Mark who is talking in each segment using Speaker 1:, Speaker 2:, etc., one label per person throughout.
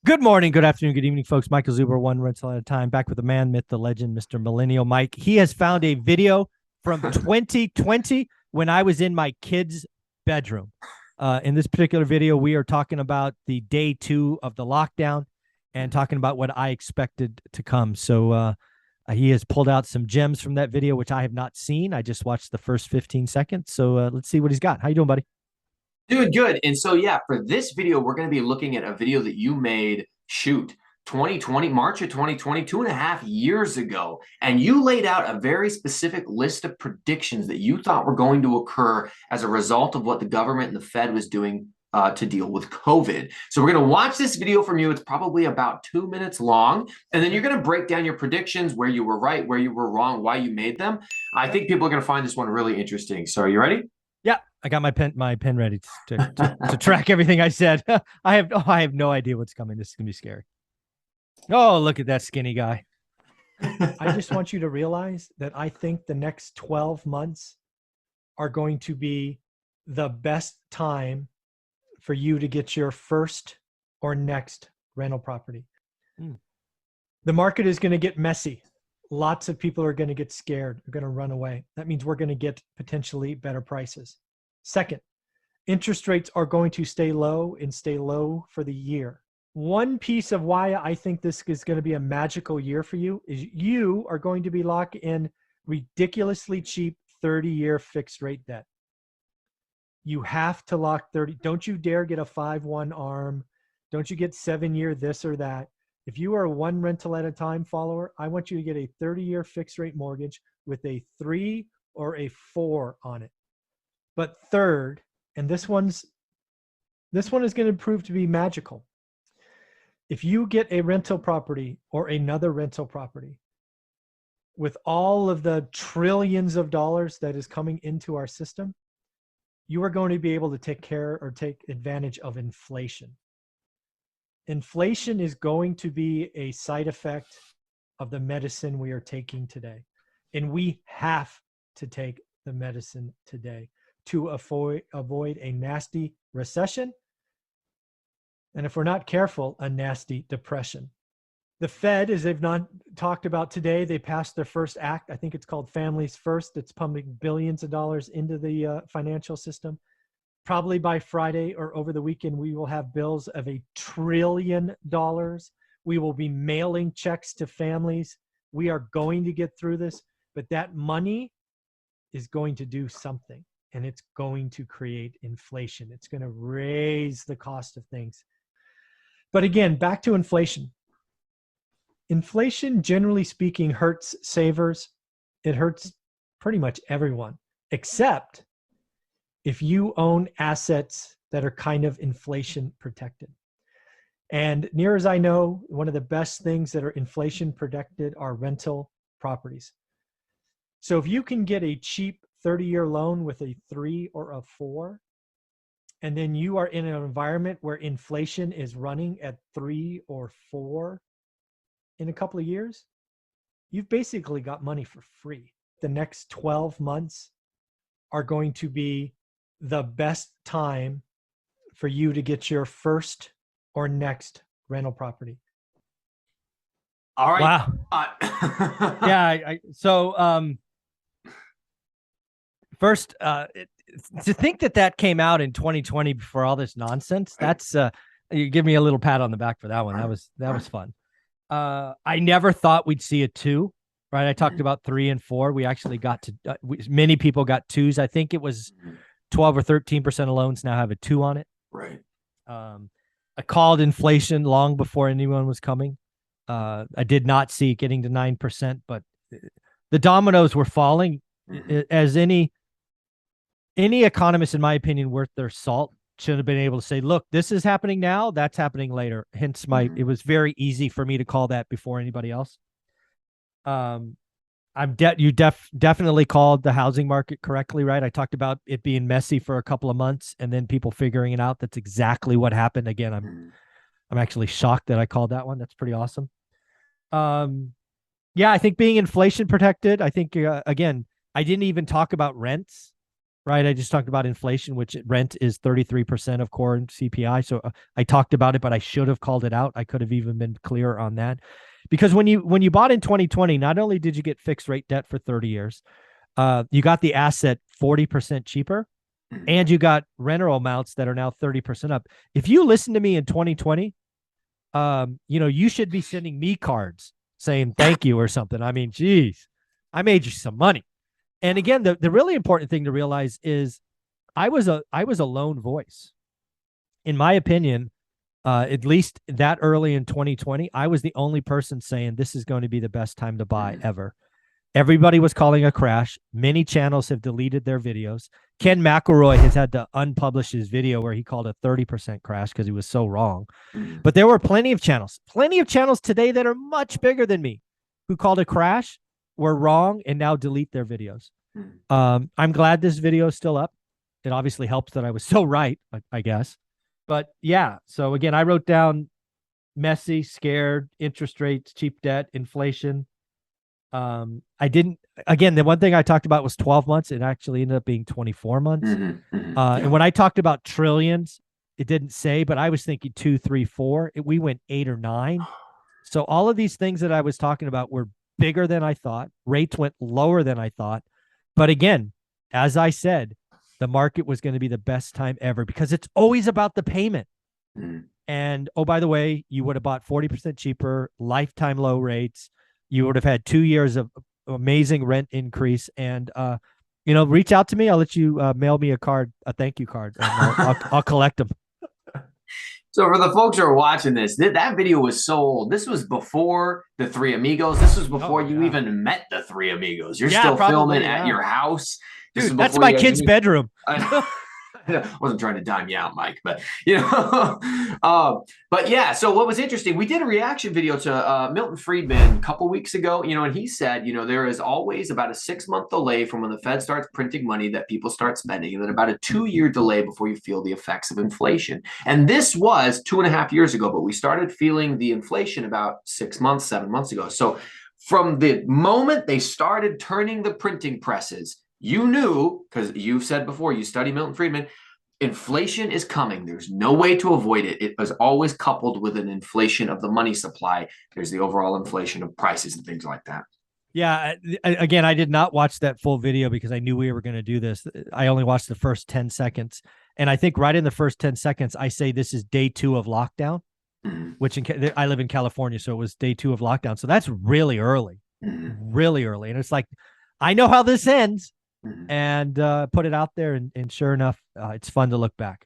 Speaker 1: Good morning, good afternoon, good evening, folks. Michael Zuber, one rental at a time, back with the man, myth, the legend, Mr. Millennial Mike. He has found a video from 2020 when I was in my kid's bedroom. In this particular video, we are talking about the day 2 of the lockdown and talking about what I expected to come. So he has pulled out some gems from that video, which I have not seen. I just watched the first 15 seconds. So let's see what he's got. How you doing, buddy?
Speaker 2: Doing good. And so, yeah, for this video, we're going to be looking at a video that you made, 2020, March of 2020, 2.5 years ago. And you laid out a very specific list of predictions that you thought were going to occur as a result of what the government and the Fed was doing to deal with COVID. So we're going to watch this video from you. It's probably about 2 minutes long. And then you're going to break down your predictions, where you were right, where you were wrong, why you made them. I think people are going to find this one really interesting. So are you ready?
Speaker 1: Yeah, I got my pen ready to track everything I said. I have no idea what's coming. This is gonna be scary. Oh, look at that skinny guy.
Speaker 3: I just want you to realize that I think the next 12 months are going to be the best time for you to get your first or next rental property. The market is going to get messy. Lots of people are going to get scared. They're going to run away. That means we're going to get potentially better prices. Second, interest rates are going to stay low and stay low for the year. One piece of why I think this is going to be a magical year for you is you are going to be locked in ridiculously cheap 30-year fixed rate debt. You have to lock 30. Don't you dare get a 5/1 ARM. Don't you get 7-year this or that. If you are a one rental at a time follower, I want you to get a 30-year fixed rate mortgage with a 3 or a 4 on it. But third, and this one is going to prove to be magical. If you get a rental property or another rental property with all of the trillions of dollars that is coming into our system, you are going to be able to take care or take advantage of inflation. Inflation is going to be a side effect of the medicine we are taking today. And we have to take the medicine today to avoid a nasty recession. And if we're not careful, a nasty depression. The Fed, as they've not talked about today, they passed their first act. I think it's called Families First. It's pumping billions of dollars into the financial system. Probably by Friday or over the weekend, we will have bills of $1 trillion. We will be mailing checks to families. We are going to get through this, but that money is going to do something, and it's going to create inflation. It's going to raise the cost of things. But again, back to inflation. Inflation, generally speaking, hurts savers. It hurts pretty much everyone, except if you own assets that are kind of inflation protected. And near as I know, one of the best things that are inflation protected are rental properties. So if you can get a cheap 30-year loan with a 3 or a 4, and then you are in an environment where inflation is running at 3 or 4 in a couple of years, you've basically got money for free. The next 12 months are going to be the best time for you to get your first or next rental property.
Speaker 2: All right.
Speaker 1: Wow. Yeah. First, to think that came out in 2020 before all this nonsense, that's you give me a little pat on the back for that one. That was fun. I never thought we'd see a 2, right? I talked about 3 and 4. We actually got to many people got 2s. I think it was 12 or 13% of loans now have a 2 on it.
Speaker 2: Right.
Speaker 1: I called inflation long before anyone was coming. I did not see it getting to 9%, but the dominoes were falling. As any economist, in my opinion, worth their salt should have been able to say, look, this is happening now, that's happening later. Hence it was very easy for me to call that before anybody else. You definitely called the housing market correctly, right? I talked about it being messy for a couple of months and then people figuring it out. That's exactly what happened. Again, I'm actually shocked that I called that one. That's pretty awesome. Yeah, I think being inflation protected, I think, again, I didn't even talk about rents, right? I just talked about inflation, which rent is 33% of core CPI. So I talked about it, but I should have called it out. I could have even been clearer on that. Because when you bought in 2020, not only did you get fixed rate debt for 30 years, you got the asset 40% cheaper, and you got rental amounts that are now 30% up. If you listen to me in 2020, you should be sending me cards saying thank you or something. I mean, geez, I made you some money. And again, the really important thing to realize is I was a lone voice. In my opinion, at least that early in 2020, I was the only person saying this is going to be the best time to buy ever. Everybody was calling a crash. Many channels have deleted their videos. Ken McElroy has had to unpublish his video where he called a 30% crash because he was so wrong. But there were plenty of channels today that are much bigger than me who called a crash, were wrong, and now delete their videos. I'm glad this video is still up. It obviously helps that I was so right, I guess. But yeah, so again, I wrote down messy, scared, interest rates, cheap debt, inflation. I didn't, again, the one thing I talked about was 12 months. It actually ended up being 24 months. And when I talked about trillions, it didn't say, but I was thinking 2, 3, 4. We went 8 or 9. So all of these things that I was talking about were bigger than I thought. Rates went lower than I thought. But again, as I said, the market was going to be the best time ever because it's always about the payment. And oh, by the way, you would have bought 40% cheaper, lifetime low rates. You would have had 2 years of amazing rent increase. And, reach out to me. I'll let you mail me a thank you card, and I'll collect them.
Speaker 2: So for the folks who are watching this, that video was so old. This was before the Three Amigos. This was before you even met the Three Amigos. You're still filming at your house.
Speaker 1: Dude, that's my kid's bedroom.
Speaker 2: I wasn't trying to dime you out, Mike, but but yeah. So what was interesting, we did a reaction video to Milton Friedman a couple weeks ago, and he said, there is always about a 6-month delay from when the Fed starts printing money that people start spending, and then about a 2-year delay before you feel the effects of inflation. And this was 2.5 years ago, but we started feeling the inflation about 6 months, 7 months ago. So from the moment they started turning the printing presses, you knew, because you've said before, you study Milton Friedman, inflation is coming. There's no way to avoid it. It was always coupled with an inflation of the money supply. There's the overall inflation of prices and things like that.
Speaker 1: Yeah. Again, I did not watch that full video because I knew we were going to do this. I only watched the first 10 seconds. And I think right in the first 10 seconds, I say this is day 2 of lockdown, which I live in California. So it was day 2 of lockdown. So that's really early, really early. And it's like, I know how this ends. And put it out there, and sure enough, it's fun to look back.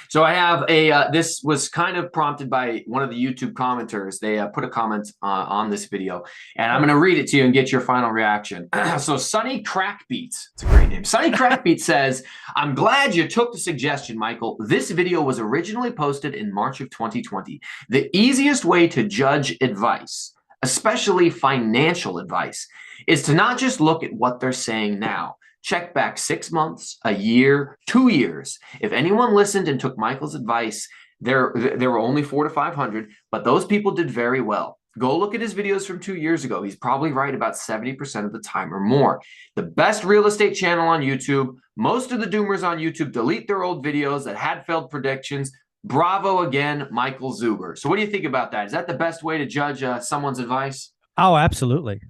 Speaker 2: So I have this was kind of prompted by one of the YouTube commenters. They put a comment on this video, and I'm going to read it to you and get your final reaction. So Sunny Crackbeats, it's a great name. Sunny Crackbeats says, "I'm glad you took the suggestion, Michael. This video was originally posted in March of 2020. The easiest way to judge advice, especially financial advice, is to not just look at what they're saying now. Check back 6 months, a year, 2 years. If anyone listened and took Michael's advice, there were only 400 to 500, but those people did very well. Go look at his videos from 2 years ago. He's probably right about 70% of the time or more. The best real estate channel on YouTube. Most of the doomers on YouTube delete their old videos that had failed predictions. Bravo again, Michael Zuber." So what do you think about that? Is that the best way to judge someone's advice?
Speaker 1: Oh, absolutely.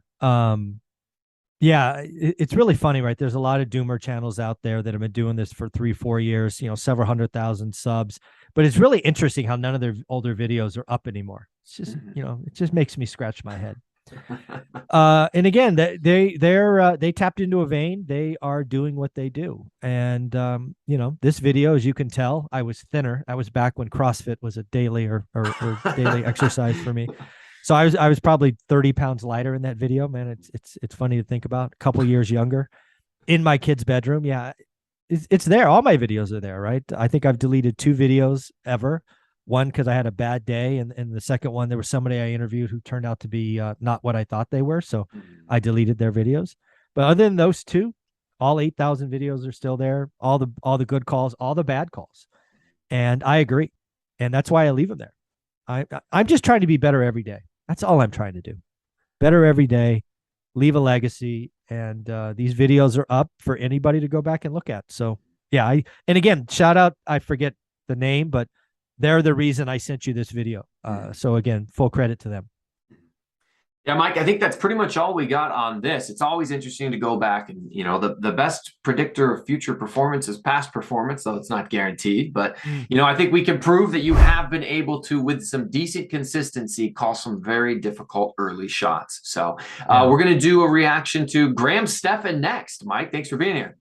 Speaker 1: Yeah, it's really funny, right? There's a lot of doomer channels out there that have been doing this for 3-4 years, several 100,000 subs, but it's really interesting how none of their older videos are up anymore. It's just, it just makes me scratch my head. And again, they tapped into a vein. They are doing what they do. And, this video, as you can tell, I was thinner. I was back when CrossFit was a daily or daily exercise for me. So I was probably 30 pounds lighter in that video, man. It's funny to think about. A couple years younger in my kid's bedroom. Yeah, it's there. All my videos are there, right? I think I've deleted 2 videos ever. One because I had a bad day, and the second one, there was somebody I interviewed who turned out to be not what I thought they were. So I deleted their videos. But other than those 2, all 8,000 videos are still there. All the good calls, all the bad calls. And I agree. And that's why I leave them there. I'm just trying to be better every day. That's all I'm trying to do. Better every day, leave a legacy, And these videos are up for anybody to go back and look at. So yeah, and again, shout out, I forget the name, but they're the reason I sent you this video. So again, full credit to them.
Speaker 2: Yeah, Mike, I think that's pretty much all we got on this. It's always interesting to go back and, you know, the best predictor of future performance is past performance, though it's not guaranteed. But, you know, I think we can prove that you have been able to, with some decent consistency, call some very difficult early shots. So we're going to do a reaction to Graham Stephan next. Mike, thanks for being here.